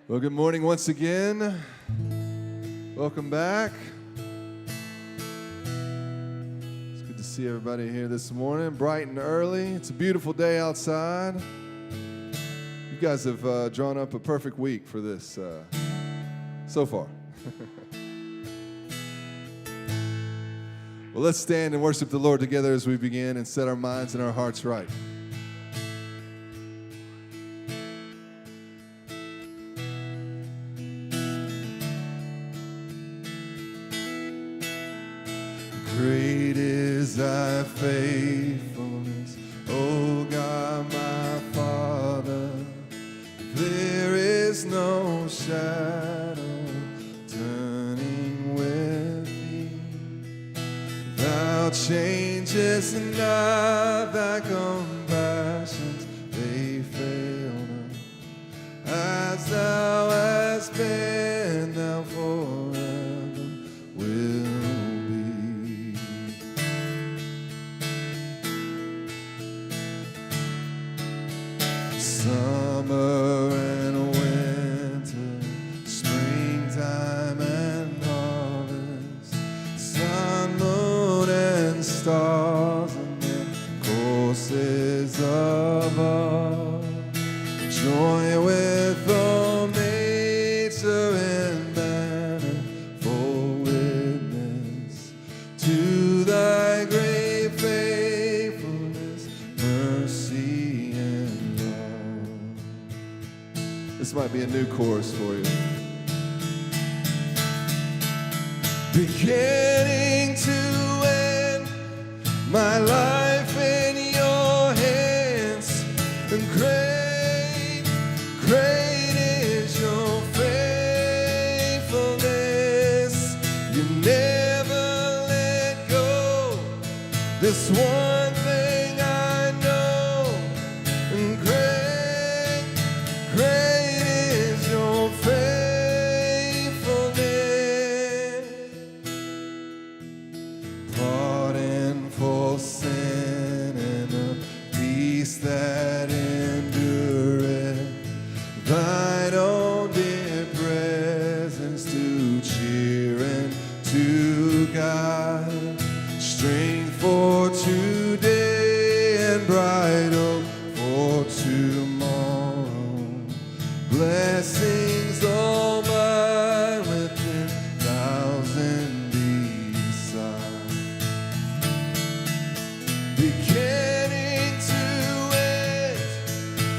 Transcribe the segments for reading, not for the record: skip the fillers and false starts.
Well, good morning once again. Welcome back. It's good to see everybody here this morning, bright and early. It's a beautiful day outside. You guys have drawn up a perfect week for this so far. Well, let's stand and worship the Lord together as we begin and set our minds and our hearts right. Great is thy faithfulness, O God my Father. There is no shadow turning with thee. Thou changest not, thy compassions, they fail not. As thou hast been, thou forever will. Summer and winter, springtime and harvest, sun, moon, and stars, and their courses above. Join with all nature and manifold witness to thy great faithfulness, mercy, and love. This might be a new chorus for you. Beginning to end, my life in your hands, and great, great is your faithfulness. You never let go. This one thing I know, and great, great is your faithfulness. Pardon for sin and a peace that endureth, thine own dear presence to cheer and to guide, strength for today and bright hope for tomorrow, blessings all mine with 10,000 beside. Beginning to end,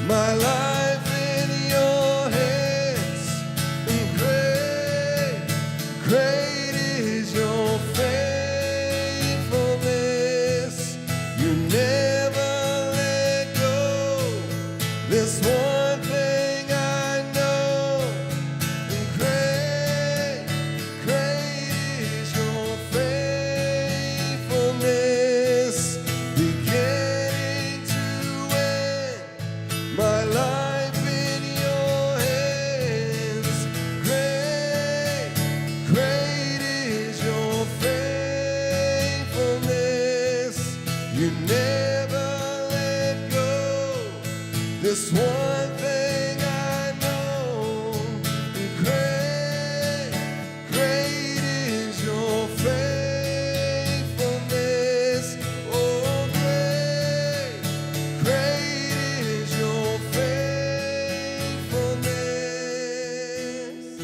my life in your hands, and great, great is your faithfulness. You never let go. This one thing I know, and great, great is your faithfulness. Beginning to end, my life in your hands. Great, great is your faithfulness. You never let go. This one thing I know, great, great is your faithfulness. Oh, great, great is your faithfulness.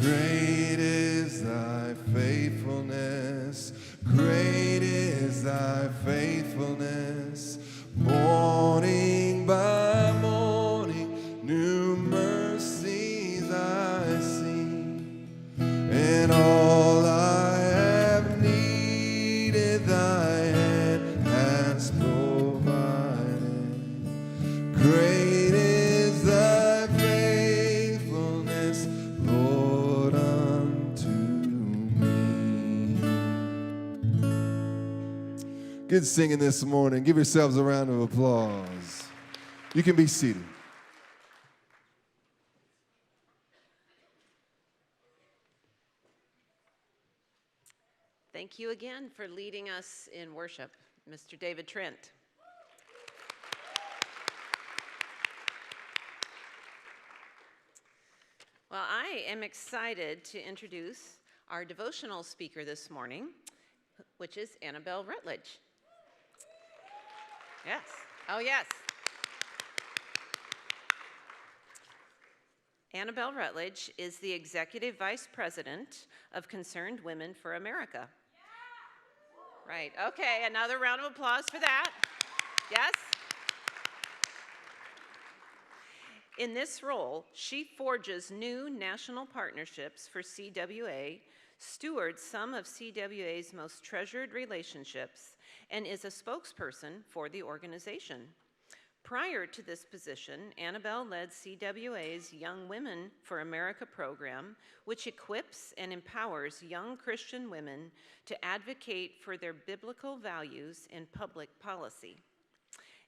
Great is thy faithfulness. Great is thy faithfulness. Morning by morning, new mercies I see. And all I have needed, thy hand has provided. Great is thy faithfulness, Lord, unto me. Good singing this morning. Give yourselves a round of applause. You can be seated. Thank you again for leading us in worship, Mr. David Trent. Well, I am excited to introduce our devotional speaker this morning, which is Annabelle Rutledge. Yes. Oh, yes. Annabelle Rutledge is the Executive Vice President of Concerned Women for America. Yeah. Right. Okay, another round of applause for that. Yes. In this role, she forges new national partnerships for CWA, stewards some of CWA's most treasured relationships, and is a spokesperson for the organization. Prior to this position, Annabelle led CWA's Young Women for America program, which equips and empowers young Christian women to advocate for their biblical values in public policy.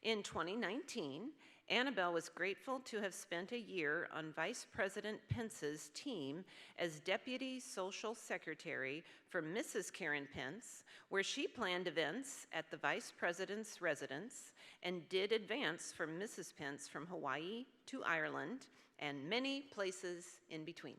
In 2019, Annabelle was grateful to have spent a year on Vice President Pence's team as Deputy Social Secretary for Mrs. Karen Pence, where she planned events at the Vice President's residence and did advance for Mrs. Pence from Hawaii to Ireland and many places in between.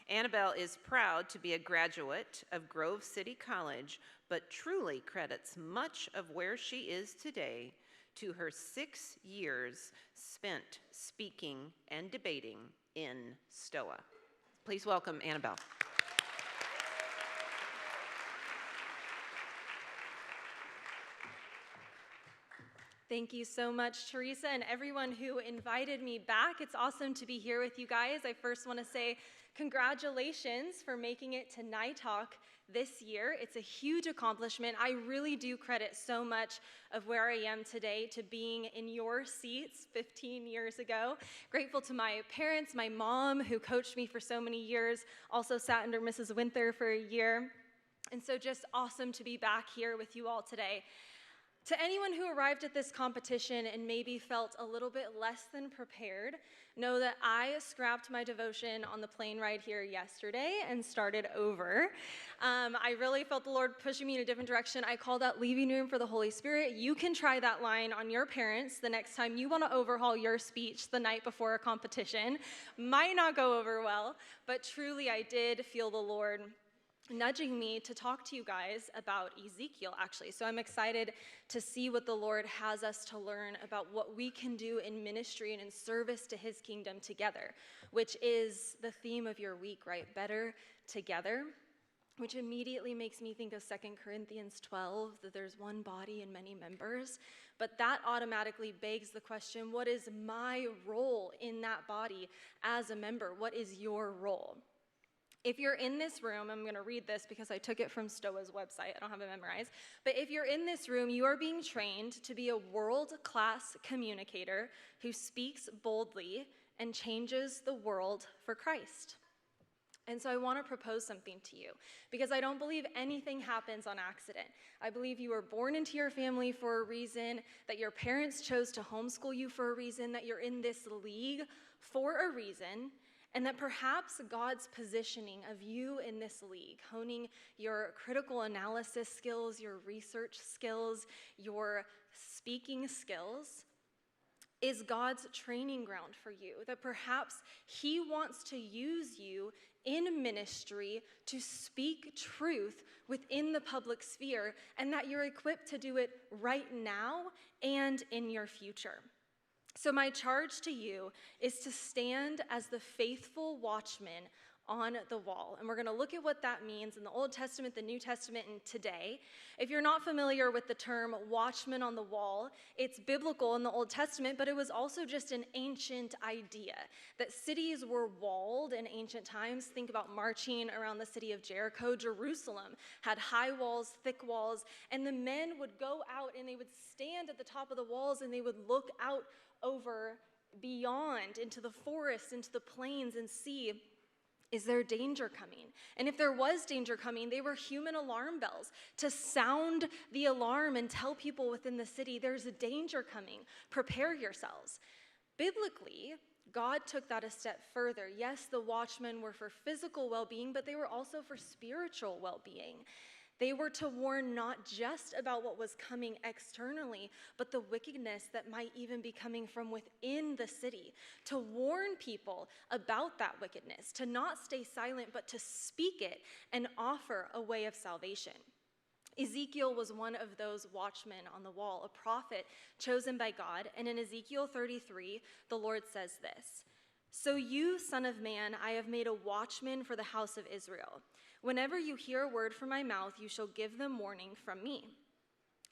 Annabelle is proud to be a graduate of Grove City College, but truly credits much of where she is today to her 6 years spent speaking and debating in Stoa. Please welcome Annabelle. Thank you so much, Teresa, and everyone who invited me back. It's awesome to be here with you guys. I first want to say congratulations for making it to NITOC this year. It's a huge accomplishment. I really do credit so much of where I am today to being in your seats 15 years ago. Grateful to my parents, my mom, who coached me for so many years, also sat under Mrs. Winther for a year. And so just awesome to be back here with you all today. To anyone who arrived at this competition and maybe felt a little bit less than prepared, know that I scrapped my devotion on the plane ride here yesterday and started over. I really felt the Lord pushing me in a different direction. I call that leaving room for the Holy Spirit. You can try that line on your parents the next time you want to overhaul your speech the night before a competition. Might not go over well, but truly I did feel the Lord nudging me to talk to you guys about Ezekiel, actually. So I'm excited to see what the Lord has us to learn about what we can do in ministry and in service to his kingdom together, which is the theme of your week, right? Better together, which immediately makes me think of 2 Corinthians 12, that there's one body and many members. But that automatically begs the question, what is my role in that body as a member? What is your role? If you're in this room, I'm going to read this because I took it from Stoa's website. I don't have it memorized. But if you're in this room, you are being trained to be a world-class communicator who speaks boldly and changes the world for Christ. And so I want to propose something to you because I don't believe anything happens on accident. I believe you were born into your family for a reason, that your parents chose to homeschool you for a reason, that you're in this league for a reason, and that perhaps God's positioning of you in this league, honing your critical analysis skills, your research skills, your speaking skills, is God's training ground for you. That perhaps he wants to use you in ministry to speak truth within the public sphere, and that you're equipped to do it right now and in your future. So my charge to you is to stand as the faithful watchman on the wall. And we're going to look at what that means in the Old Testament, the New Testament, and today. If you're not familiar with the term watchman on the wall, it's biblical in the Old Testament, but it was also just an ancient idea that cities were walled in ancient times. Think about marching around the city of Jericho. Jerusalem had high walls, thick walls, and the men would go out and they would stand at the top of the walls and they would look out over beyond into the forest, into the plains, and see, is there danger coming? And if there was danger coming, they were human alarm bells to sound the alarm and tell people within the city, there's a danger coming. Prepare yourselves. Biblically, God took that a step further. Yes, the watchmen were for physical well-being, but they were also for spiritual well-being. They were to warn not just about what was coming externally, but the wickedness that might even be coming from within the city, to warn people about that wickedness, to not stay silent, but to speak it and offer a way of salvation. Ezekiel was one of those watchmen on the wall, a prophet chosen by God. And in Ezekiel 33, the Lord says this, "So you, son of man, I have made a watchman for the house of Israel. Whenever you hear a word from my mouth, you shall give them warning from me.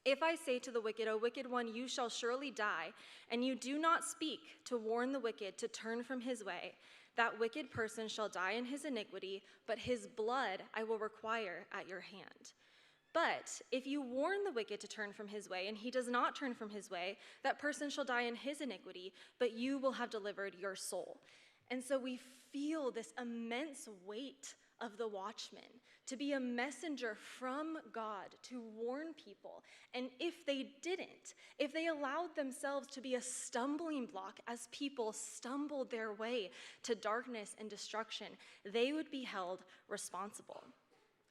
If I say to the wicked, O wicked one, you shall surely die, and you do not speak to warn the wicked to turn from his way, that wicked person shall die in his iniquity, but his blood I will require at your hand. But if you warn the wicked to turn from his way, and he does not turn from his way, that person shall die in his iniquity, but you will have delivered your soul." And so we feel this immense weight of the watchman, to be a messenger from God, to warn people. And if they didn't, if they allowed themselves to be a stumbling block as people stumbled their way to darkness and destruction, they would be held responsible.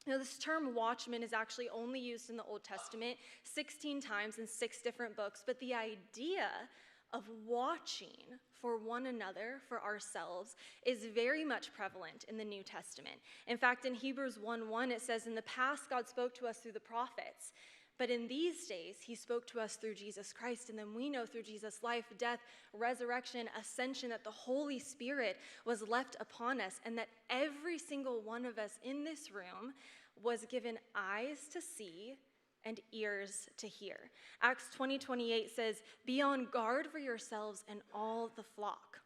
Now, this term watchman is actually only used in the Old Testament 16 times in 6 different books, but the idea of watching for one another, for ourselves, is very much prevalent in the New Testament. In fact, in Hebrews 1:1, it says, "In the past, God spoke to us through the prophets, but in these days, he spoke to us through Jesus Christ." And then we know through Jesus' life, death, resurrection, ascension, that the Holy Spirit was left upon us, and that every single one of us in this room was given eyes to see and ears to hear. Acts 20:28 says, "Be on guard for yourselves and all the flock."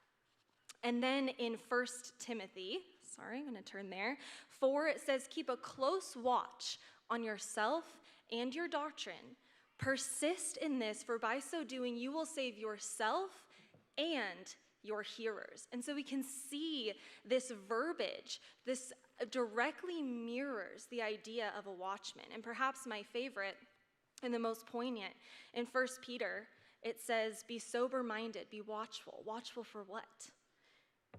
And then in 1 Timothy, I'm going to turn there, 4, it says, "Keep a close watch on yourself and your doctrine. Persist in this, for by so doing you will save yourself and your hearers." And so we can see this verbiage, this directly mirrors the idea of a watchman. And perhaps my favorite and the most poignant, in 1 Peter, it says, "Be sober-minded, be watchful." Watchful for what?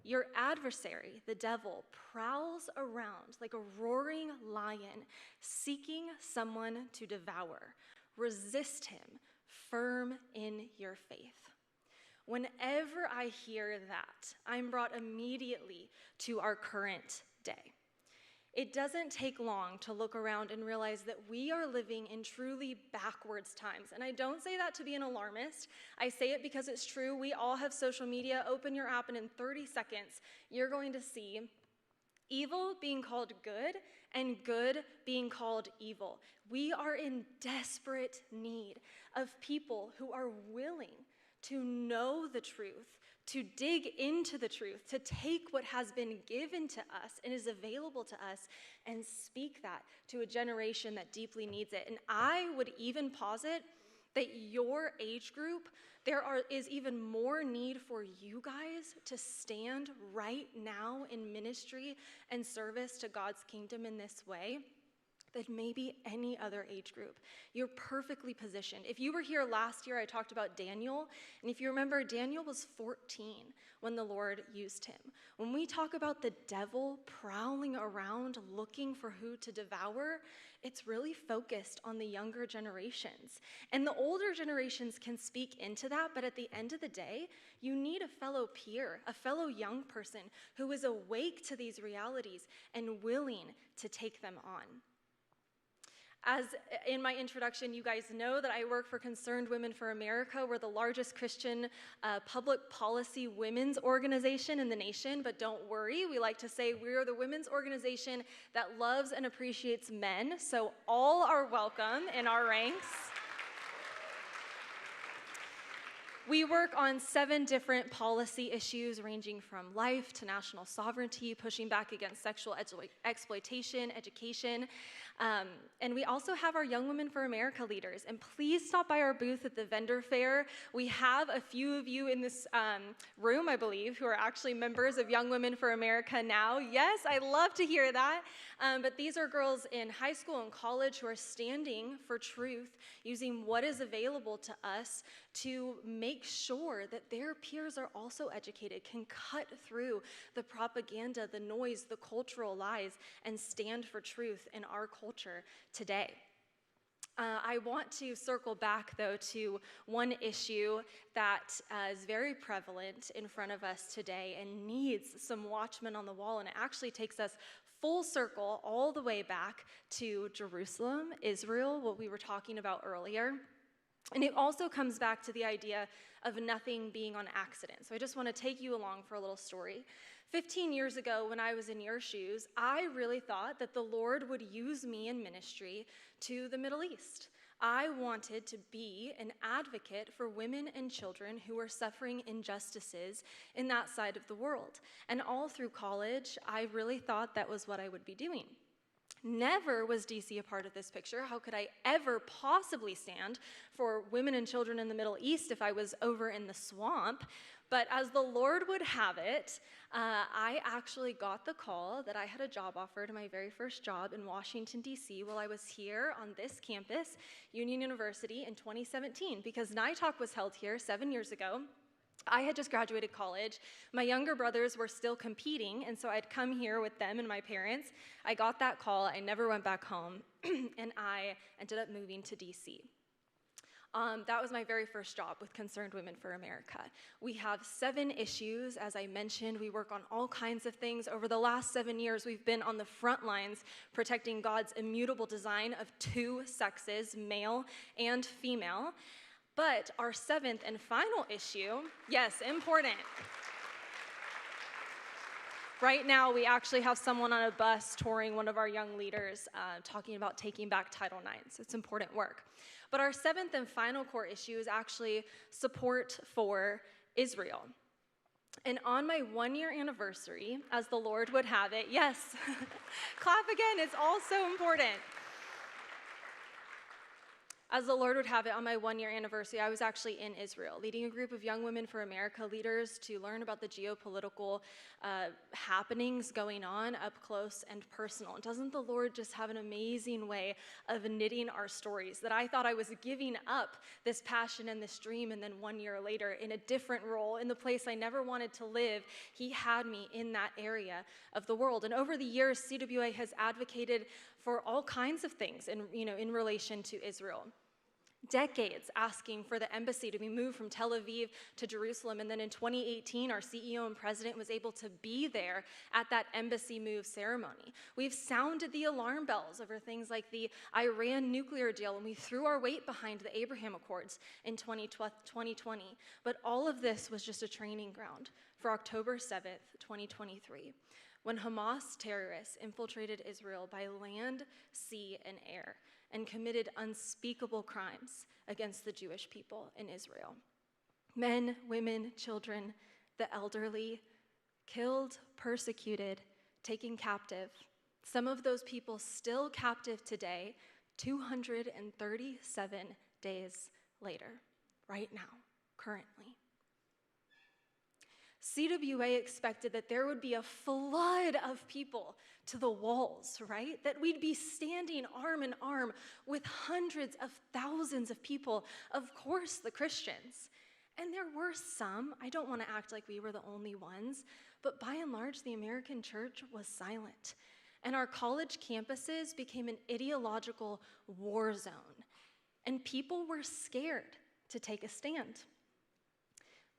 "Your adversary, the devil, prowls around like a roaring lion, seeking someone to devour. Resist him, firm in your faith." Whenever I hear that, I'm brought immediately to our current day. It doesn't take long to look around and realize that we are living in truly backwards times. And I don't say that to be an alarmist. I say it because it's true. We all have social media. Open your app, and in 30 seconds, you're going to see evil being called good and good being called evil. We are in desperate need of people who are willing to know the truth, to dig into the truth, to take what has been given to us and is available to us and speak that to a generation that deeply needs it. And I would even posit that your age group, is even more need for you guys to stand right now in ministry and service to God's kingdom in this way than maybe any other age group. You're perfectly positioned. If you were here last year, I talked about Daniel, and if you remember, Daniel was 14 when the Lord used him. When we talk about the devil prowling around looking for who to devour, it's really focused on the younger generations. And the older generations can speak into that, but at the end of the day, you need a fellow peer, a fellow young person who is awake to these realities and willing to take them on. As in my introduction, you guys know that I work for Concerned Women for America. We're the largest Christian public policy women's organization in the nation, but don't worry, we like to say we're the women's organization that loves and appreciates men, so all are welcome in our ranks. We work on 7 different policy issues ranging from life to national sovereignty, pushing back against sexual exploitation, education. And we also have our Young Women for America leaders. And please stop by our booth at the vendor fair. We have a few of you in this room, I believe, who are actually members of Young Women for America now. Yes, I love to hear that. But these are girls in high school and college who are standing for truth, using what is available to us to make sure that their peers are also educated, can cut through the propaganda, the noise, the cultural lies, and stand for truth in our culture culture today. I want to circle back, though, to one issue that is very prevalent in front of us today and needs some watchmen on the wall, and it actually takes us full circle all the way back to Jerusalem, Israel, what we were talking about earlier. And it also comes back to the idea of nothing being on accident. So I just want to take you along for a little story. 15 years ago, when I was in your shoes, I really thought that the Lord would use me in ministry to the Middle East. I wanted to be an advocate for women and children who were suffering injustices in that side of the world. And all through college, I really thought that was what I would be doing. Never was DC a part of this picture. How could I ever possibly stand for women and children in the Middle East if I was over in the swamp? But as the Lord would have it, I actually got the call that I had a job offer to my very first job in Washington, D.C. while I was here on this campus, Union University, in 2017, because NITOC was held here 7 years ago. I had just graduated college. My younger brothers were still competing, and so I'd come here with them and my parents. I got that call. I never went back home, and I ended up moving to D.C. That was my very first job with Concerned Women for America. We have 7 issues, as I mentioned. We work on all kinds of things. Over the last 7 years, we've been on the front lines protecting God's immutable design of 2 sexes, male and female. But our 7th and final issue, yes, important. Right now, we actually have someone on a bus touring one of our young leaders talking about taking back Title IX. So it's important work. But our 7th and final core issue is actually support for Israel. And on my 1-year anniversary, as the Lord would have it, yes, clap again, it's all so important. As the Lord would have it, on my 1-year anniversary, I was actually in Israel, leading a group of Young Women for America leaders to learn about the geopolitical happenings going on up close and personal. And doesn't the Lord just have an amazing way of knitting our stories, that I thought I was giving up this passion and this dream, and then 1 year later, in a different role, in the place I never wanted to live, He had me in that area of the world. And over the years, CWA has advocated for all kinds of things in relation to Israel. Decades asking for the embassy to be moved from Tel Aviv to Jerusalem. And then in 2018, our CEO and president was able to be there at that embassy move ceremony. We've sounded the alarm bells over things like the Iran nuclear deal, and we threw our weight behind the Abraham Accords in 2020. But all of this was just a training ground for October 7th, 2023. When Hamas terrorists infiltrated Israel by land, sea, and air and committed unspeakable crimes against the Jewish people in Israel. Men, women, children, the elderly, killed, persecuted, taken captive. Some of those people still captive today, 237 days later, right now, currently. CWA expected that there would be a flood of people to the walls, right? That we'd be standing arm in arm with hundreds of thousands of people, of course, the Christians. And there were some, I don't want to act like we were the only ones, but by and large, the American church was silent. And our college campuses became an ideological war zone. And people were scared to take a stand.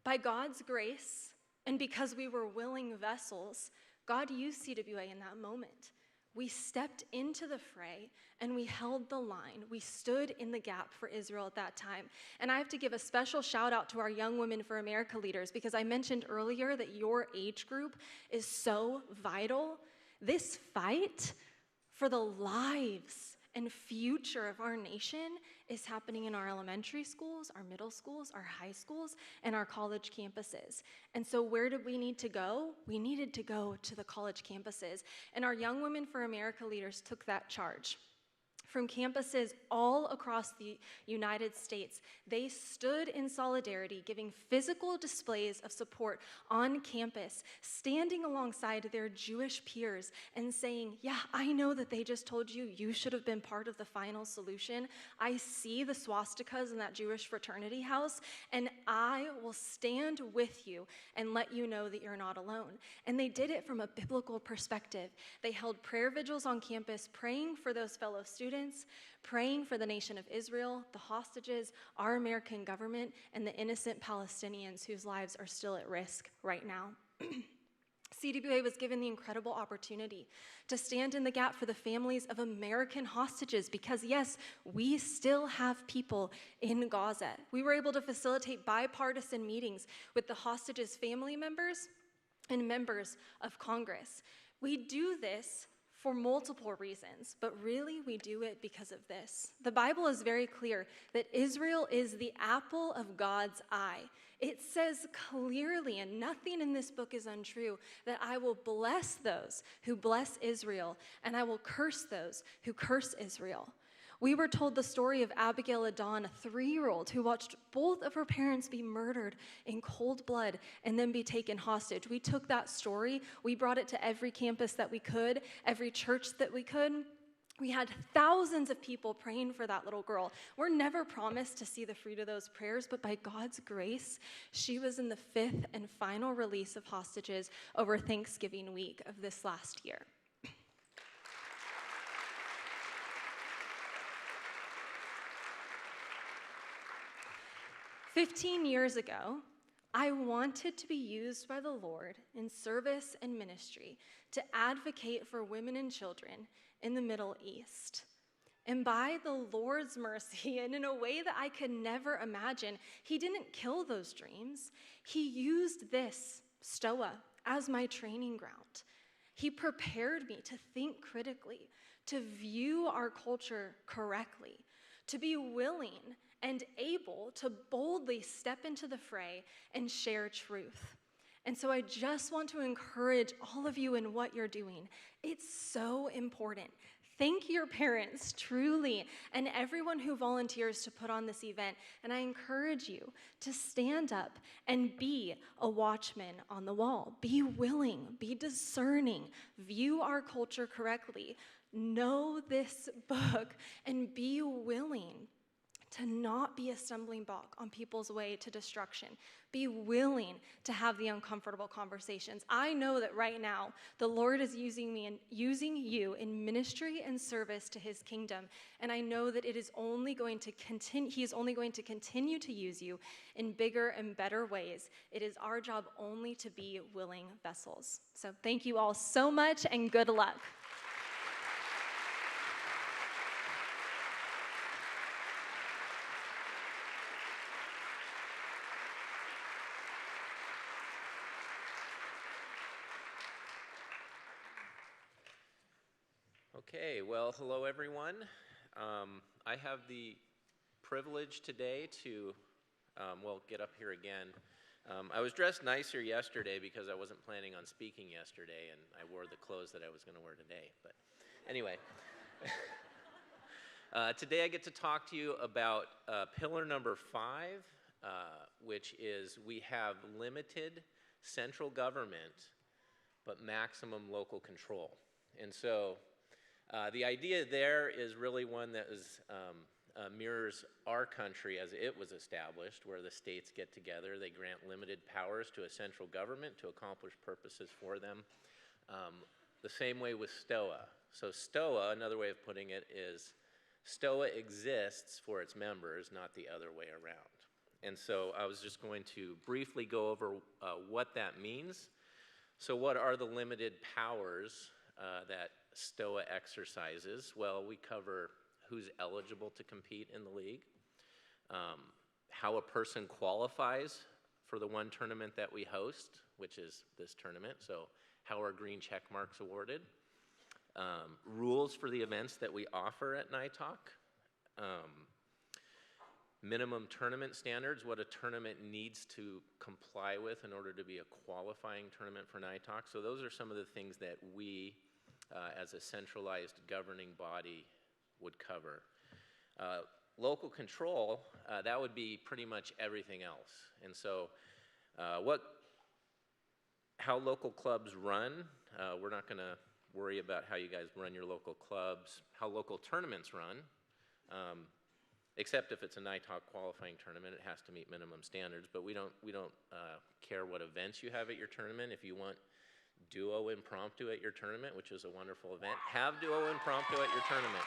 By God's grace, and because we were willing vessels, God used CWA in that moment. We stepped into the fray and we held the line. We stood in the gap for Israel at that time. And I have to give a special shout out to our Young Women for America leaders, because I mentioned earlier that your age group is so vital. This fight for the lives and future of our nation is happening in our elementary schools, our middle schools, our high schools, and our college campuses. And so where did we need to go? We needed to go to the college campuses. And our Young Women for America leaders took that charge. from campuses all across the United States. They stood in solidarity, giving physical displays of support on campus, standing alongside their Jewish peers and saying, yeah, I know that they just told you you should have been part of the final solution. I see the swastikas in that Jewish fraternity house, and I will stand with you and let you know that you're not alone. And they did it from a biblical perspective. They held prayer vigils on campus, praying for those fellow students, praying for the nation of Israel, the hostages, our American government, and the innocent Palestinians whose lives are still at risk right now. CWA was given the incredible opportunity to stand in the gap for the families of American hostages because, yes, we still have people in Gaza. We were able to facilitate bipartisan meetings with the hostages' family members and members of Congress. We do this for multiple reasons, but really we do it because of this. The Bible is very clear that Israel is the apple of God's eye. It says clearly, and nothing in this book is untrue, that I will bless those who bless Israel, and I will curse those who curse Israel. We were told the story of Abigail Adon, a 3-year-old who watched both of her parents be murdered in cold blood and then be taken hostage. We took that story, we brought it to every campus that we could, every church that we could. We had thousands of people praying for that little girl. We're never promised to see the fruit of those prayers, but by God's grace, she was in the 5th and final release of hostages over Thanksgiving week of this last year. 15 years ago, I wanted to be used by the Lord in service and ministry to advocate for women and children in the Middle East. And by the Lord's mercy, and in a way that I could never imagine, He didn't kill those dreams. He used this, Stoa, as my training ground. He prepared me to think critically, to view our culture correctly, to be willing and able to boldly step into the fray and share truth. And so I just want to encourage all of you in what you're doing. It's so important. Thank your parents, truly, and everyone who volunteers to put on this event. And I encourage you to stand up and be a watchman on the wall. Be willing, be discerning, view our culture correctly, know this book, and be willing to not be a stumbling block on people's way to destruction. Be willing to have the uncomfortable conversations. I know that right now, the Lord is using me and using you in ministry and service to His kingdom. And I know that it is only going to continue, He is only going to continue to use you in bigger and better ways. It is our job only to be willing vessels. So thank you all so much and good luck. Okay, well, hello everyone. I have the privilege today to, get up here again. I was dressed nicer yesterday because I wasn't planning on speaking yesterday, and I wore the clothes that I was going to wear today. But anyway, today I get to talk to you about pillar number 5, which is we have limited central government, but maximum local control. And so the idea there is really one that mirrors our country as it was established, where the states get together, they grant limited powers to a central government to accomplish purposes for them. The same way with Stoa. So Stoa, another way of putting it is, Stoa exists for its members, not the other way around. And so I was just going to briefly go over what that means. So what are the limited powers that Stoa exercises? Well, we cover who's eligible to compete in the league, how a person qualifies for the one tournament that we host, which is this tournament, so how are green check marks awarded, rules for the events that we offer at NITOC, minimum tournament standards, what a tournament needs to comply with in order to be a qualifying tournament for NITOC. So those are some of the things that we, as a centralized governing body, would cover. Local control, that would be pretty much everything else. And so how local clubs run, we're not going to worry about how you guys run your local clubs, how local tournaments run, except if it's a NITOC qualifying tournament, it has to meet minimum standards, but we don't care what events you have at your tournament. If you want duo impromptu at your tournament, which is a wonderful event, have duo impromptu at your tournament.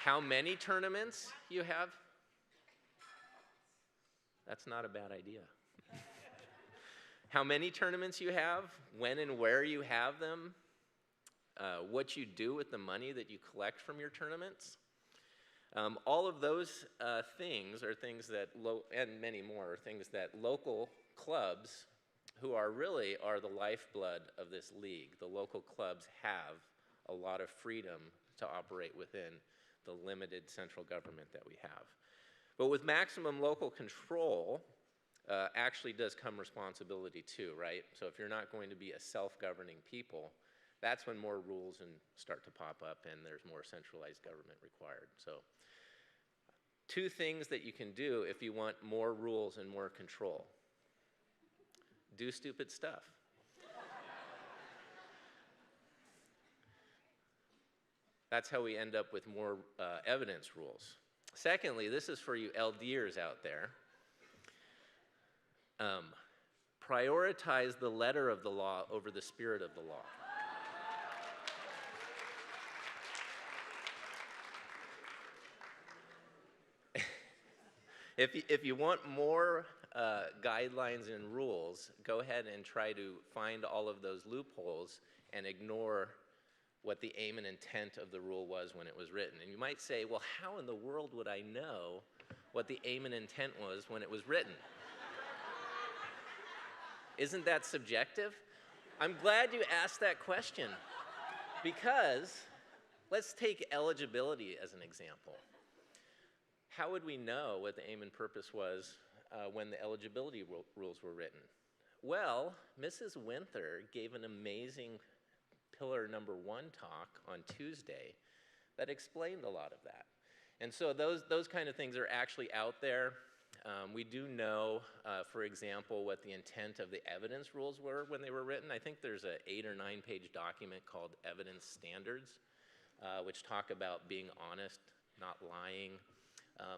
How many tournaments you have? That's not a bad idea. How many tournaments you have, when and where you have them, what you do with the money that you collect from your tournaments. All of those things are things that, and many more, are things that local clubs, who are the lifeblood of this league. The local clubs have a lot of freedom to operate within the limited central government that we have. But with maximum local control, actually does come responsibility too, right? So if you're not going to be a self-governing people, that's when more rules start to pop up and there's more centralized government required. So 2 things that you can do if you want more rules and more control. Do stupid stuff. That's how we end up with more evidence rules. Secondly, this is for you LDers out there. Prioritize the letter of the law over the spirit of the law. If you want more guidelines and rules, go ahead and try to find all of those loopholes and ignore what the aim and intent of the rule was when it was written. And you might say, well, how in the world would I know what the aim and intent was when it was written? Isn't that subjective? I'm glad you asked that question, because let's take eligibility as an example. How would we know what the aim and purpose was when the eligibility rules were written? Well, Mrs. Winther gave an amazing pillar number 1 talk on Tuesday that explained a lot of that. And so those kind of things are actually out there. We do know, for example, what the intent of the evidence rules were when they were written. I think there's an 8 or 9 page document called Evidence Standards, which talk about being honest, not lying.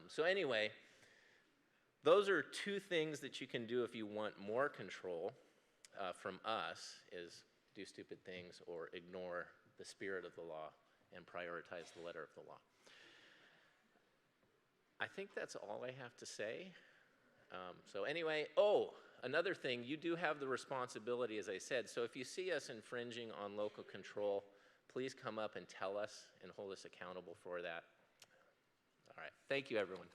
So anyway, those are 2 things that you can do if you want more control from us, is do stupid things or ignore the spirit of the law and prioritize the letter of the law. I think that's all I have to say. So anyway, another thing, you do have the responsibility, as I said. So if you see us infringing on local control, please come up and tell us and hold us accountable for that. All right, thank you, everyone.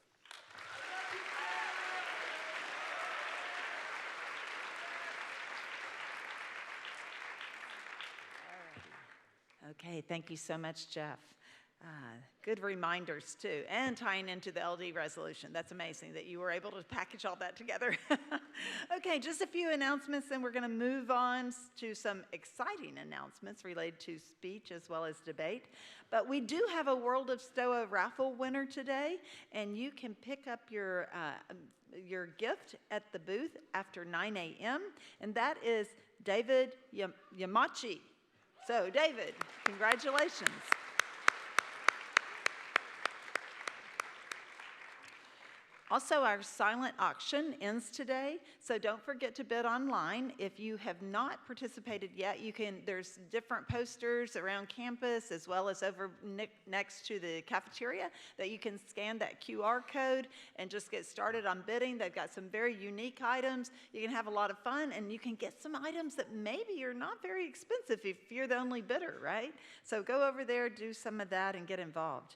Okay, thank you so much, Jeff. Good reminders, too, and tying into the LD resolution. That's amazing that you were able to package all that together. Okay, just a few announcements, and we're going to move on to some exciting announcements related to speech as well as debate. But we do have a World of Stoa raffle winner today, and you can pick up your gift at the booth after 9 a.m., and that is David Yamachi. So, David, congratulations. Also, our silent auction ends today, so don't forget to bid online. If you have not participated yet, there's different posters around campus as well as over next to the cafeteria that you can scan that QR code and just get started on bidding. They've got some very unique items. You can have a lot of fun, and you can get some items that maybe are not very expensive if you're the only bidder, right? So go over there, do some of that, and get involved.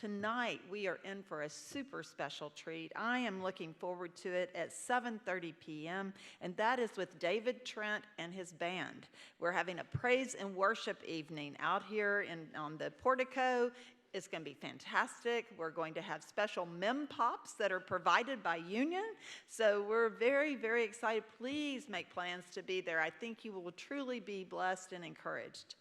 Tonight, we are in for a super special treat. I am looking forward to it at 7:30 p.m., and that is with David Trent and his band. We're having a praise and worship evening out here on the portico. It's going to be fantastic. We're going to have special mem pops that are provided by Union. So we're very, very excited. Please make plans to be there. I think you will truly be blessed and encouraged.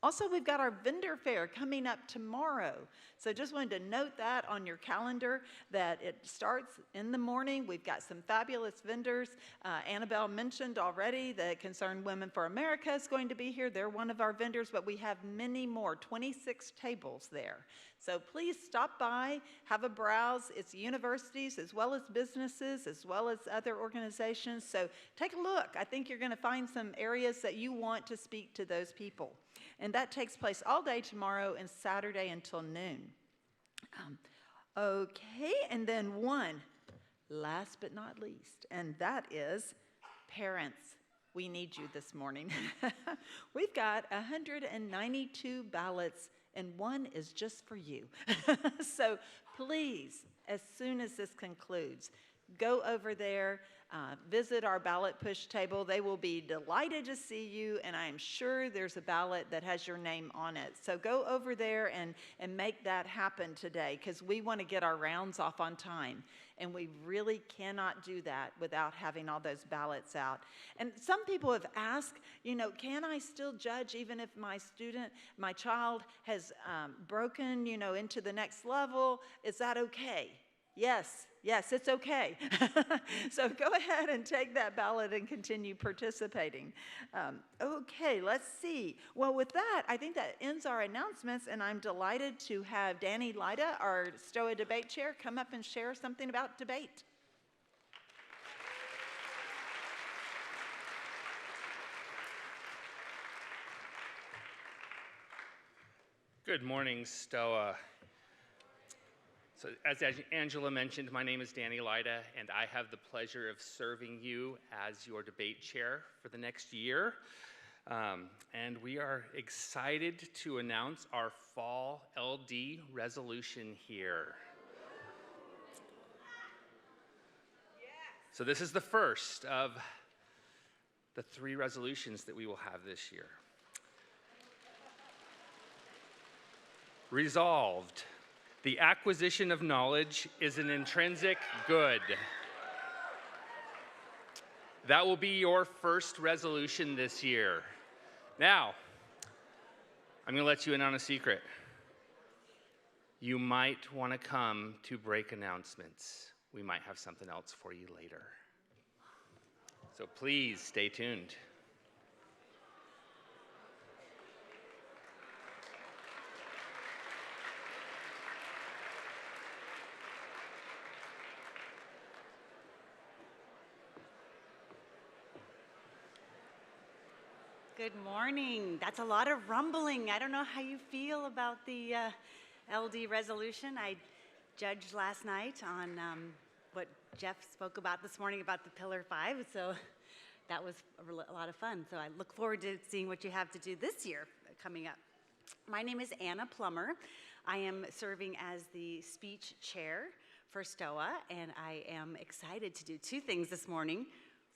Also, we've got our vendor fair coming up tomorrow. So just wanted to note that on your calendar, that it starts in the morning. We've got some fabulous vendors. Annabelle mentioned already that Concerned Women for America is going to be here. They're one of our vendors, but we have many more, 26 tables there. So please stop by, have a browse. It's universities as well as businesses, as well as other organizations. So take a look. I think you're going to find some areas that you want to speak to those people. And that takes place all day tomorrow and Saturday until noon. Okay, and then one, last but not least, and that is parents. We need you this morning. We've got 192 ballots, and one is just for you. So please, as soon as this concludes, go over there, visit our ballot push table. They will be delighted to see you, and I am sure there's a ballot that has your name on it. So go over there and make that happen today, because we want to get our rounds off on time, and we really cannot do that without having all those ballots out. And some people have asked, can I still judge even if my child has broken, into the next level? Is that okay? Yes, it's okay. So go ahead and take that ballot and continue participating. Okay, let's see. Well, with that, I think that ends our announcements, and I'm delighted to have Danny Lida, our Stoa debate chair, come up and share something about debate. Good morning, Stoa. So as Angela mentioned, my name is Danny Lida, and I have the pleasure of serving you as your debate chair for the next year. And we are excited to announce our fall LD resolution here. So this is the first of the 3 resolutions that we will have this year. Resolved. The acquisition of knowledge is an intrinsic good. That will be your first resolution this year. Now, I'm going to let you in on a secret. You might want to come to break announcements. We might have something else for you later. So please stay tuned. Good morning. That's a lot of rumbling. I don't know how you feel about the LD resolution. I judged last night on what Jeff spoke about this morning about the Pillar 5, so that was a lot of fun. So I look forward to seeing what you have to do this year coming up. My name is Anna Plummer. I am serving as the speech chair for Stoa, and I am excited to do 2 things this morning.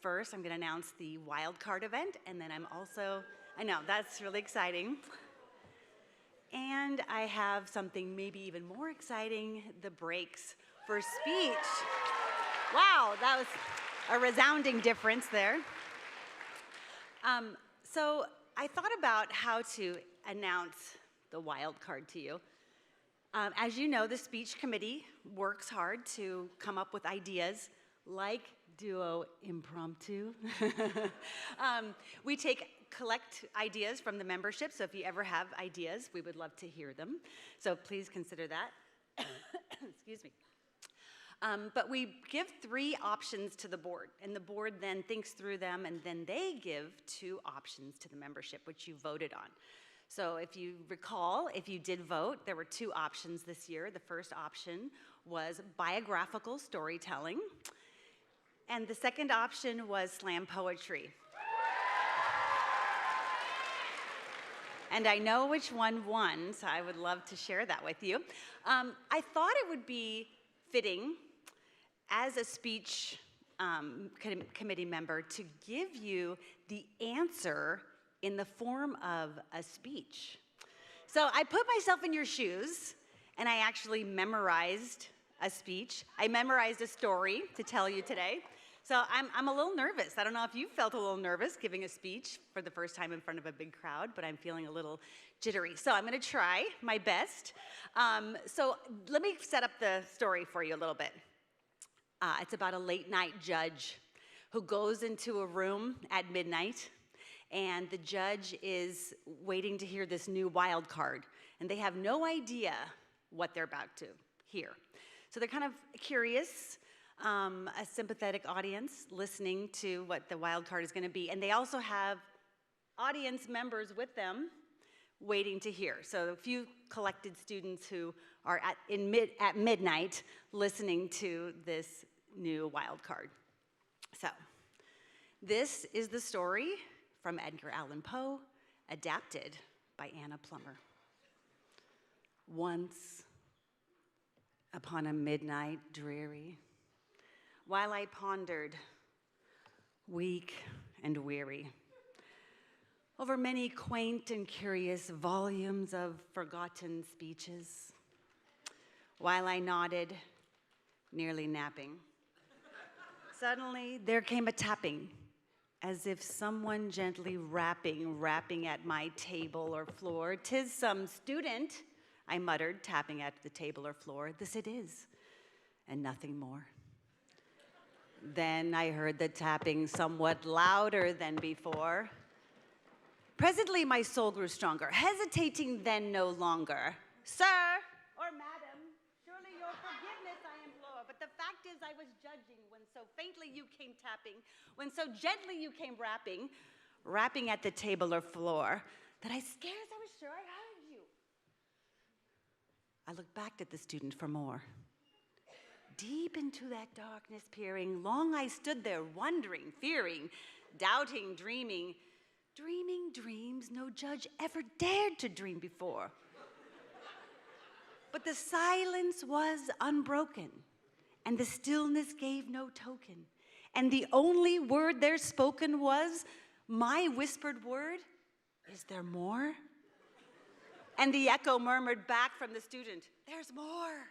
First, I'm going to announce the wild card event, and then I know, that's really exciting. And I have something maybe even more exciting, the breaks for speech. Wow, that was a resounding difference there. So I thought about how to announce the wild card to you. As you know, the speech committee works hard to come up with ideas like duo impromptu. We collect ideas from the membership, so if you ever have ideas, we would love to hear them. So please consider that. Excuse me. But we give 3 options to the board, and the board then thinks through them, and then they give 2 options to the membership, which you voted on. So if you recall, if you did vote, there were 2 options this year. The first option was biographical storytelling, and the second option was slam poetry. And I know which one won, so I would love to share that with you. I thought it would be fitting as a speech committee member to give you the answer in the form of a speech. So I put myself in your shoes, and I actually memorized a speech. I memorized a story to tell you today. So I'm a little nervous. I don't know if you felt a little nervous giving a speech for the first time in front of a big crowd, but I'm feeling a little jittery. So I'm going to try my best. So let me set up the story for you a little bit. It's about a late night judge who goes into a room at midnight, and the judge is waiting to hear this new wild card, and they have no idea what they're about to hear. So they're kind of curious, a sympathetic audience listening to what the wild card is going to be, and they also have audience members with them waiting to hear. So a few collected students who are at midnight listening to this new wild card. So this is the story from Edgar Allan Poe, adapted by Anna Plummer. Once upon a midnight dreary, while I pondered, weak and weary, over many quaint and curious volumes of forgotten speeches, while I nodded, nearly napping, suddenly there came a tapping, as if someone gently rapping at my table or floor. "'Tis some student," I muttered, tapping at the table or floor. "This it is, and nothing more." Then I heard the tapping somewhat louder than before. Presently my soul grew stronger, hesitating then no longer. "Sir, or madam, surely your forgiveness I implore, but the fact is I was judging when so faintly you came tapping, when so gently you came rapping at the table or floor, that I scarce I was sure I heard you." I looked back at the student for more. Deep into that darkness peering, long I stood there wondering, fearing, doubting, dreaming dreams no judge ever dared to dream before. But the silence was unbroken, and the stillness gave no token, and the only word there spoken was my whispered word, "Is there more?" And the echo murmured back from the student, "There's more."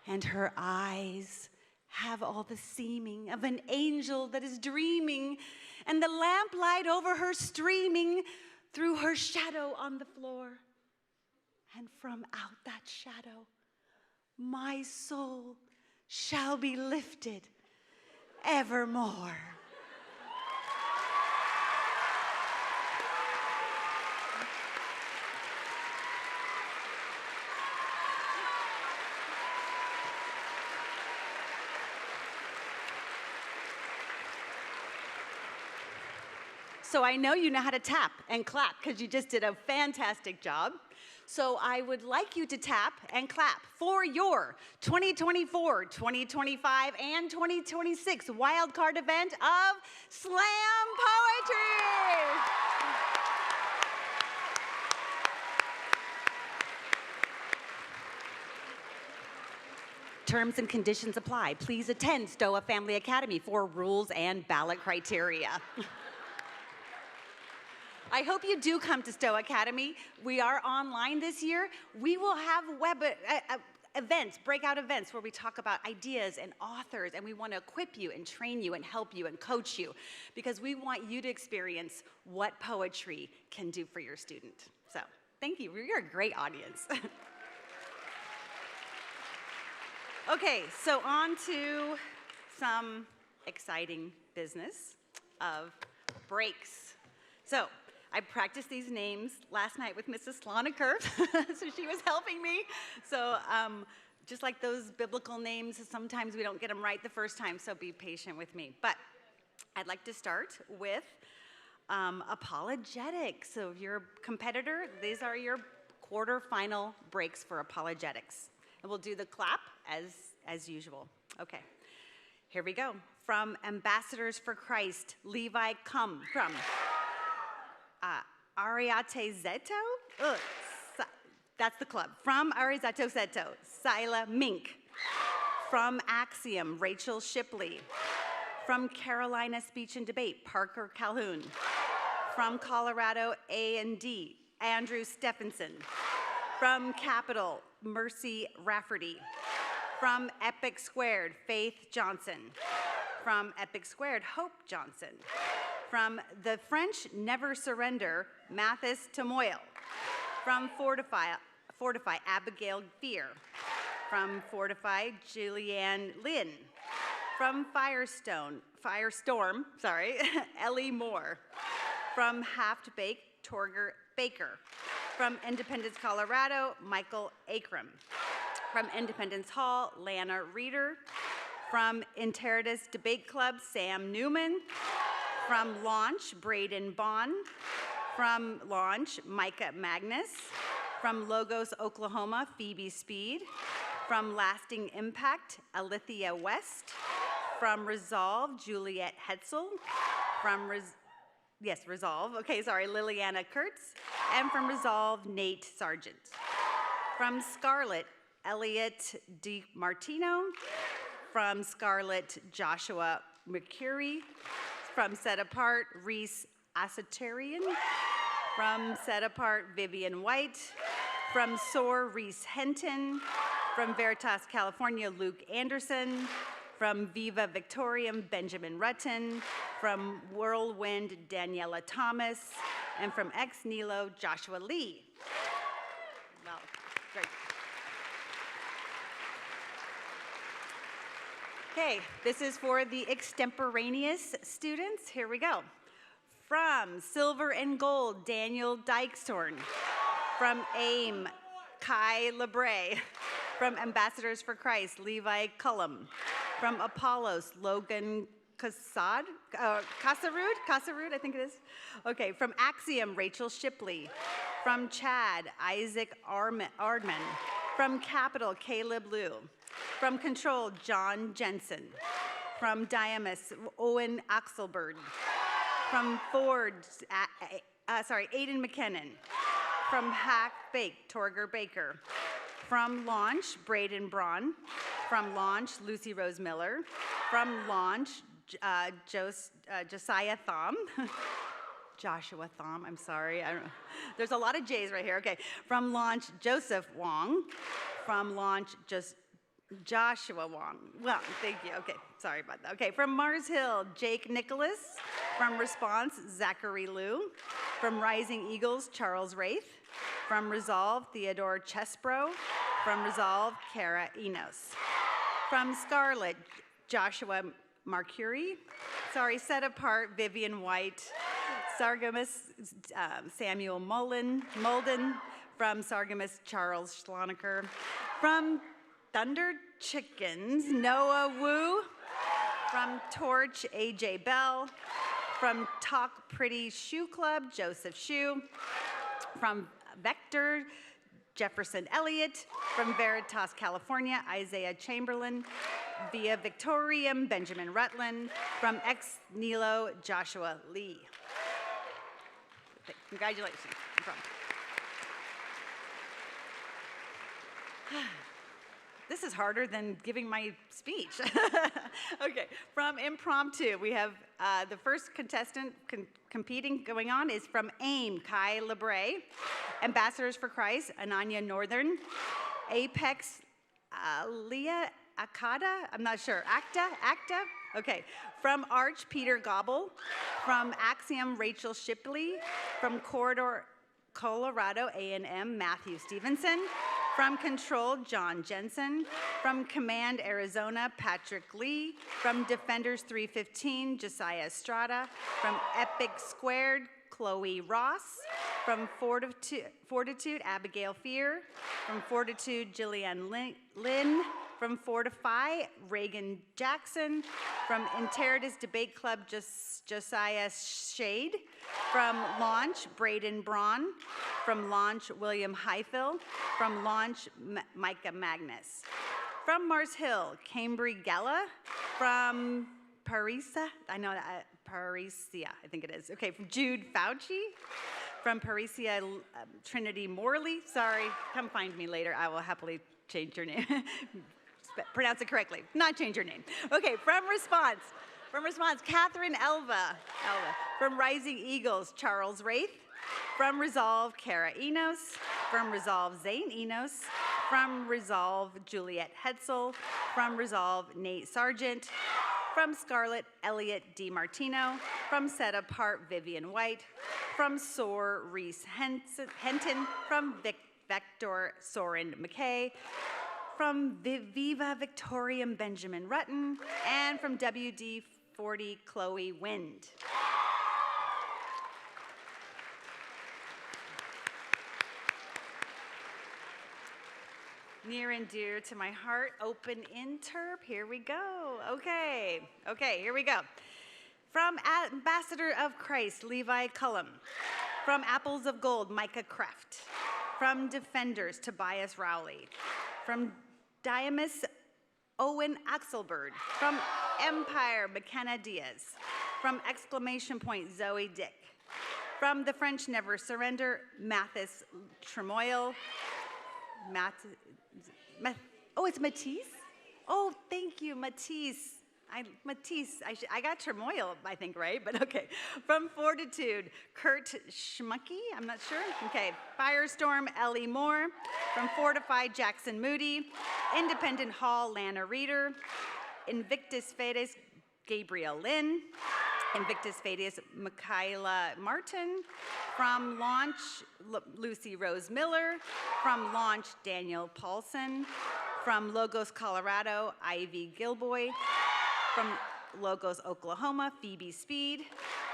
And her eyes have all the seeming of an angel that is dreaming, and the lamplight over her streaming through her shadow on the floor. And from out that shadow, my soul shall be lifted evermore. So I know you know how to tap and clap because you just did a fantastic job. So I would like you to tap and clap for your 2024, 2025, and 2026 wildcard event of Slam Poetry. Terms and conditions apply. Please attend Stoa Family Academy for rules and ballot criteria. I hope you do come to Stoa Academy. We are online this year. We will have events, breakout events, where we talk about ideas and authors, and we want to equip you and train you and help you and coach you, because we want you to experience what poetry can do for your student. So thank you. You're a great audience. Okay, so on to some exciting business of breaks. So I practiced these names last night with Mrs. Sloniker, so she was helping me. So just like those biblical names, sometimes we don't get them right the first time, so be patient with me. But I'd like to start with apologetics. So if you're a competitor, these are your quarterfinal breaks for apologetics. And we'll do the clap as usual. Okay, here we go. From Ambassadors for Christ, Levi Come. From Ariate Zeto? That's the club. From Arizato Zeto, Sila Mink. From Axiom, Rachel Shipley. From Carolina Speech and Debate, Parker Calhoun. From Colorado A&D, Andrew Stephenson. From Capital, Mercy Rafferty. From Epic Squared, Faith Johnson. From Epic Squared, Hope Johnson. From the French Never Surrender, Mathis Tamoil. From Fortify, Abigail Fear. From Fortify, Julianne Lynn. From Firestorm, Ellie Moore. From Half Baked, Torger Baker. From Independence, Colorado, Michael Akram. From Independence Hall, Lana Reeder. From Interitus Debate Club, Sam Newman. From Launch, Braden Bond. From Launch, Micah Magnus. From Logos, Oklahoma, Phoebe Speed. From Lasting Impact, Alithia West. From Resolve, Juliet Hetzel. From Resolve, Liliana Kurtz. And from Resolve, Nate Sargent. From Scarlet, Elliot DiMartino. From Scarlet, Joshua Mercury. From Set Apart, Reese Asatarian. From Set Apart, Vivian White. From SOAR, Reese Henton. From Veritas, California, Luke Anderson. From Viva Victorium, Benjamin Rutten. From Whirlwind, Daniela Thomas. And from Ex Nihilo, Joshua Lee. Well, great. Okay, this is for the extemporaneous students. Here we go. From Silver and Gold, Daniel Dykestorn. From AIM, Kai Lebre. From Ambassadors for Christ, Levi Cullum. From Apollos, Logan Casarud, I think it is. Okay, from Axiom, Rachel Shipley. From Chad, Isaac Ardman. From Capital, Caleb Liu. From Control, John Jensen. From Diamus, Owen Axelberg. From Ford, Aiden McKinnon. From Hack Bake, Torger Baker. From Launch, Braden Braun. From Launch, Lucy Rose Miller. From Launch, Josiah Thom. Joshua Thom, I'm sorry. I don't know. There's a lot of J's right here. Okay. From Launch, Joseph Wong. From Launch, Joshua Wong. Well, thank you. Okay, sorry about that. Okay, from Mars Hill, Jake Nicholas. From Response, Zachary Liu. From Rising Eagles, Charles Wraith. From Resolve, Theodore Chesbro. From Resolve, Kara Enos. From Scarlet, Joshua Mercury. Set Apart, Vivian White. Sargamus, Samuel Molden. From Sargamus, Charles Schloneker. From Thunder Chickens, Noah Wu. From Torch, AJ Bell. From Talk Pretty Shoe Club, Joseph Shoe. From Vector, Jefferson Elliott. From Veritas, California, Isaiah Chamberlain. Via Victorium, Benjamin Rutland. From Ex Nihilo, Joshua Lee. Congratulations. No problem. This is harder than giving my speech. Okay, from Impromptu, we have the first contestant competing going on is from AIM, Kai Lebre. Ambassadors for Christ, Ananya Northern. Apex, Leah Akada, I'm not sure. Acta? Okay. From Arch, Peter Gobble. From Axiom, Rachel Shipley. From Corridor, Colorado A&M, Matthew Stevenson. From Control, John Jensen. From Command, Arizona, Patrick Lee. From Defenders 315, Josiah Estrada. From Epic Squared, Chloe Ross. From Fortitude, Abigail Fear. From Fortitude, Jillian Lynn. From Fortify, Reagan Jackson. From Interitus Debate Club, Josiah Shade. From Launch, Braden Braun. From Launch, William Highfill. From Launch, Micah Magnus. From Mars Hill, Cambry Gella. From Parisia, Parisia, I think it is. Okay, from Jude Fauci. From Parisia, Trinity Morley. Sorry, come find me later. I will happily change your name. Pronounce it correctly, not change your name. Okay, from Response, Catherine Elva. From Rising Eagles, Charles Wraith. From Resolve, Kara Enos. From Resolve, Zane Enos. From Resolve, Juliet Hetzel. From Resolve, Nate Sargent. From Scarlett, Elliot DiMartino. From Set Apart, Vivian White. From SOAR, Reese Henton. From Vector, Soren McKay. From Viva Victoriam, Benjamin Rutten. And from WD-40, Chloe Wind. Near and dear to my heart, open interp. Here we go. Okay, here we go. From Ambassador of Christ, Levi Cullum. From Apples of Gold, Micah Kraft. From Defenders, Tobias Rowley. From Diamus, Owen Axelberg. From Empire, McKenna Diaz. From Exclamation Point, Zoe Dick. From The French Never Surrender, Mathis Tremoyle. It's Matisse? Oh, thank you, Matisse. I got Tremoyle, I think, right? But okay. From Fortitude, Kurt Schmucky, I'm not sure. Okay. Firestorm, Ellie Moore. From Fortified, Jackson Moody. Independent Hall, Lana Reeder. Invictus Fedes, Gabriel Lynn. Invictus Fedes, Michaela Martin. From Launch, Lucy Rose Miller. From Launch, Daniel Paulson. From Logos, Colorado, Ivy Gilboy. From Logos, Oklahoma, Phoebe Speed.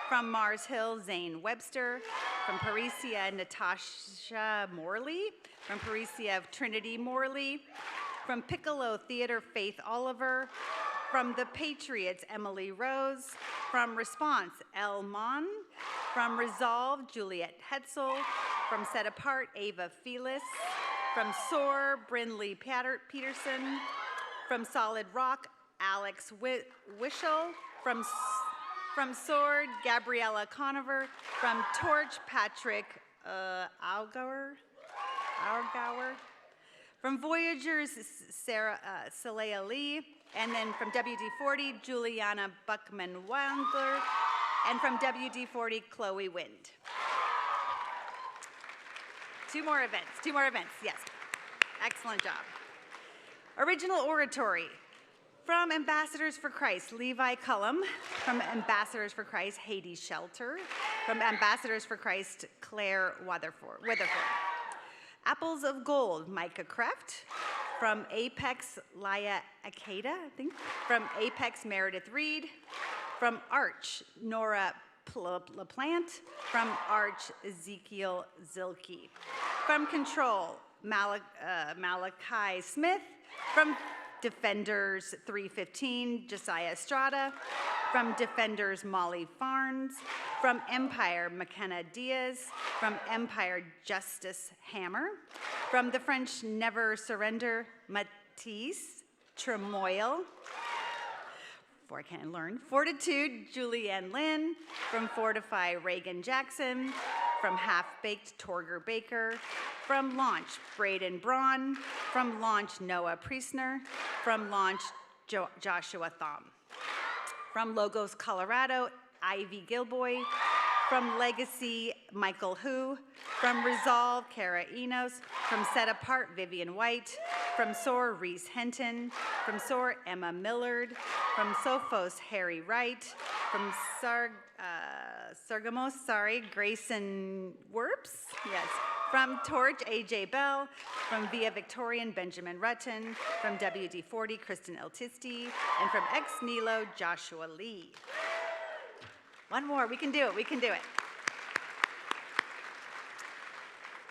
From Mars Hill, Zane Webster. From Parisia, Natasha Morley. From Parisia, Trinity Morley. From Piccolo Theater, Faith Oliver. From The Patriots, Emily Rose. From Response, Elle Mon. From Resolve, Juliet Hetzel. From Set Apart, Ava Felis. From SOAR, Brindley Peterson. From Solid Rock, Alex Wishel. From Sword, Gabriella Conover. From Torch, Patrick Augauer. From Voyagers, Saleha Lee. And then from WD-40, Juliana Buckman-Wandler. And from WD-40, Chloe Wind. Two more events, yes. Excellent job. Original oratory. From Ambassadors for Christ, Levi Cullum. From Ambassadors for Christ, Hades Shelter. From Ambassadors for Christ, Claire Witherford. Apples of Gold, Micah Kraft. From Apex, Laya Akeda, I think. From Apex, Meredith Reed. From Arch, Nora LaPlante. From Arch, Ezekiel Zilke. From Control, Malachi Smith. From Defenders 315, Josiah Estrada. From Defenders, Molly Farnes. From Empire, McKenna Diaz. From Empire, Justice Hammer. From The French Never Surrender, Matisse Tremoyle. I can't learn. Fortitude, Julianne Lynn. From Fortify, Reagan Jackson. From Half Baked, Torger Baker. From Launch, Braden Braun. From Launch, Noah Priestner. From Launch, Joshua Thom. From Logos, Colorado, Ivy Gilboy. From Legacy, Michael Hu. From Resolve, Kara Enos. From Set Apart, Vivian White. From SOAR, Reese Henton. From SOAR, Emma Millard. From Sophos, Harry Wright. From Sargamos, Grayson Werps. Yes. From Torch, AJ Bell. From Via Victorian, Benjamin Rutten. From WD-40, Kristen Eltisti. And from Ex Nilo, Joshua Lee. One more, we can do it.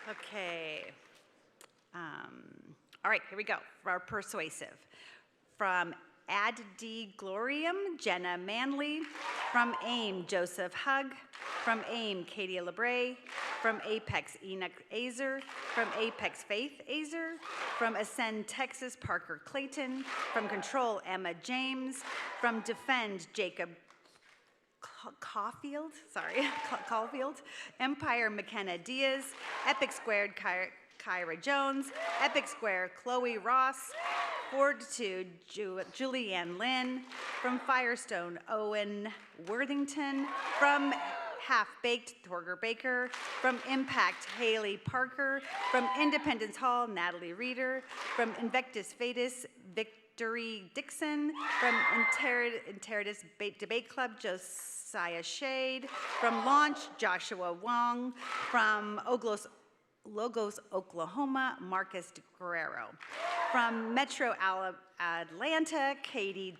Okay. All right, here we go, for our persuasive. From Ad D Gloriam, Jenna Manley. From AIM, Joseph Hug. From AIM, Katie LeBray. From Apex, Enoch Azer. From Apex, Faith Azer. From Ascend, Texas, Parker Clayton. From Control, Emma James. From Defend, Jacob Caulfield. Empire, McKenna Diaz. Epic Squared, Kyra Jones. Epic Square, Chloe Ross. Fortitude, Julianne Lynn. From Firestone, Owen Worthington. From Half-Baked, Torger Baker. From Impact, Haley Parker. From Independence Hall, Natalie Reeder. From Invictus Fetus, Victory Dixon. From Interitus Debate Club, Josiah Shade. From Launch, Joshua Wong. From Logos, Oklahoma, Marcus Guerrero. From Metro Atlanta, Katie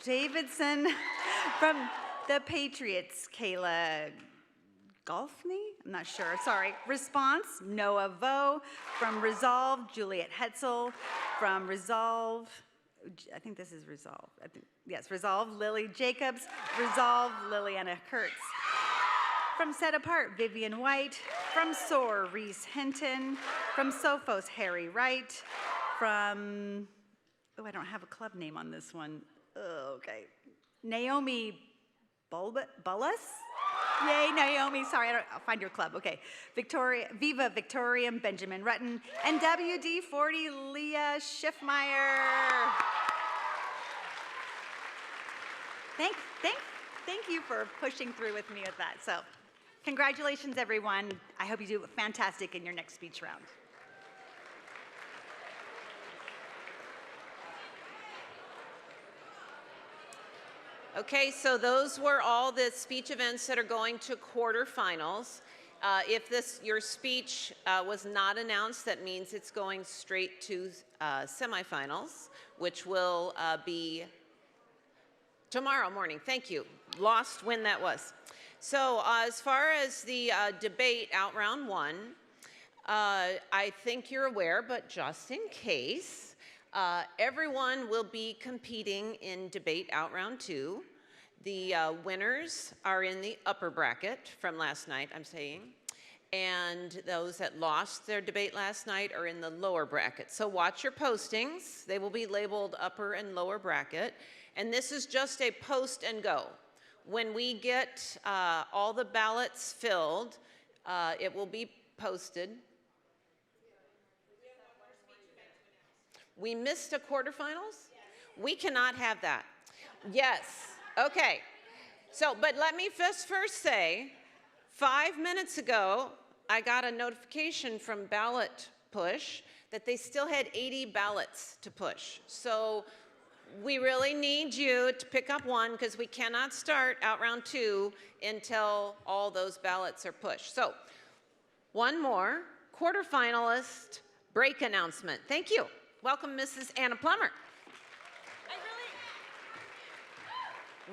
Davidson. From the Patriots, Kayla Golfney? I'm not sure, sorry. Response, Noah Vo. From Resolve, Juliet Hetzel. From Resolve, I think this is Resolve. Yes, Resolve, Lily Jacobs. Resolve, Liliana Kurtz. From Set Apart, Vivian White. From SOAR, Reese Hinton. From Sophos, Harry Wright. From, I don't have a club name on this one. Oh, okay. Naomi Bullis? Yay, Naomi, sorry, I'll find your club. Okay. Viva Victorium, Benjamin Rutten. And WD-40, Leah Schiffmeyer. Thank you for pushing through with me with that. So, congratulations, everyone. I hope you do fantastic in your next speech round. Okay, so those were all the speech events that are going to quarterfinals. If your speech was not announced, that means it's going straight to semifinals, which will be tomorrow morning. Thank you. Lost when that was. So as far as the debate out round one, I think you're aware, but just in case, everyone will be competing in debate out round two. The winners are in the upper bracket from last night, I'm saying, and those that lost their debate last night are in the lower bracket. So watch your postings. They will be labeled upper and lower bracket, and this is just a post and go. When we get all the ballots filled, it will be posted. We missed a quarterfinals? We cannot have that. Yes, okay. So, but let me first say, 5 minutes ago, I got a notification from Ballot Push that they still had 80 ballots to push. So we really need you to pick up one because we cannot start out round two until all those ballots are pushed. So one more quarterfinalist break announcement. Thank you. Welcome, Mrs. Anna Plummer.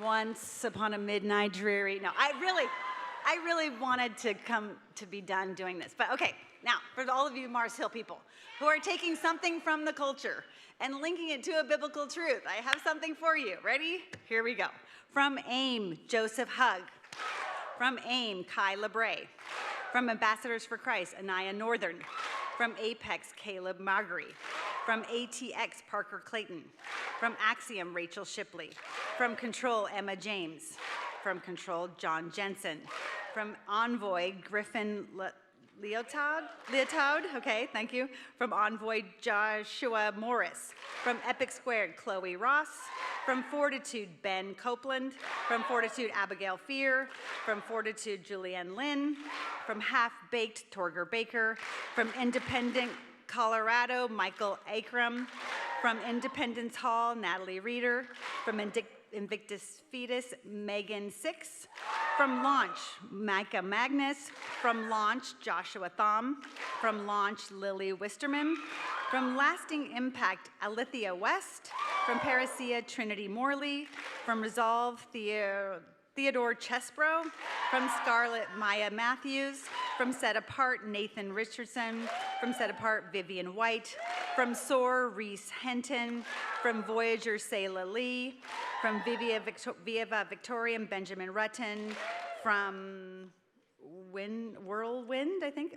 Once upon a midnight dreary, no, I really wanted to come to be done doing this. But okay, now, for all of you Mars Hill people who are taking something from the culture and linking it to a biblical truth, I have something for you. Ready? Here we go. From AIM, Joseph Hugg. From AIM, Kai LeBray. From Ambassadors for Christ, Anaya Northern. From Apex, Caleb Margery. From ATX, Parker Clayton. From Axiom, Rachel Shipley. From Control, Emma James. From Control, John Jensen. From Envoy, Griffin Leotaud, okay, thank you. From Envoy, Joshua Morris. From Epic Squared, Chloe Ross. From Fortitude, Ben Copeland. From Fortitude, Abigail Fear. From Fortitude, Julianne Lynn. From Half-Baked, Torger Baker. From Independent Colorado, Michael Akram. From Independence Hall, Natalie Reeder. From Invictus Fetus, Megan Six. From Launch, Micah Magnus. From Launch, Joshua Thom. From Launch, Lily Wisterman. From Lasting Impact, Alithia West. From Parousia, Trinity Morley. From Resolve, Theodore Chesbro. From Scarlet, Maya Matthews. From Set Apart, Nathan Richardson. From Set Apart, Vivian White. From SOAR, Reese Hinton. From Voyager, Sayla Lee. From Viva Victorium, Benjamin Rutten. From Whirlwind, I think,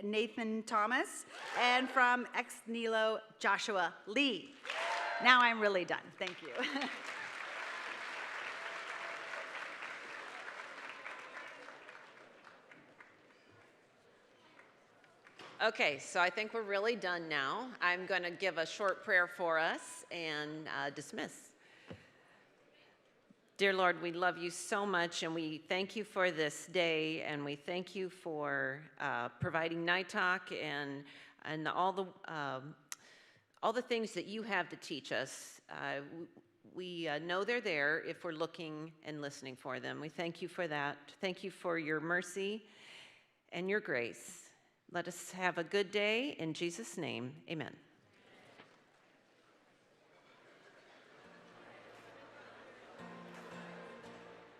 Nathan Thomas. And from Ex Nihilo, Joshua Lee. Now I'm really done. Thank you. Okay, so I think we're really done now. I'm going to give a short prayer for us and dismiss. Dear Lord, we love you so much, and we thank you for this day, and we thank you for providing NITOC and all the things that you have to teach us. We know they're there if we're looking and listening for them. We thank you for that. Thank you for your mercy and your grace. Let us have a good day. In Jesus' name, amen.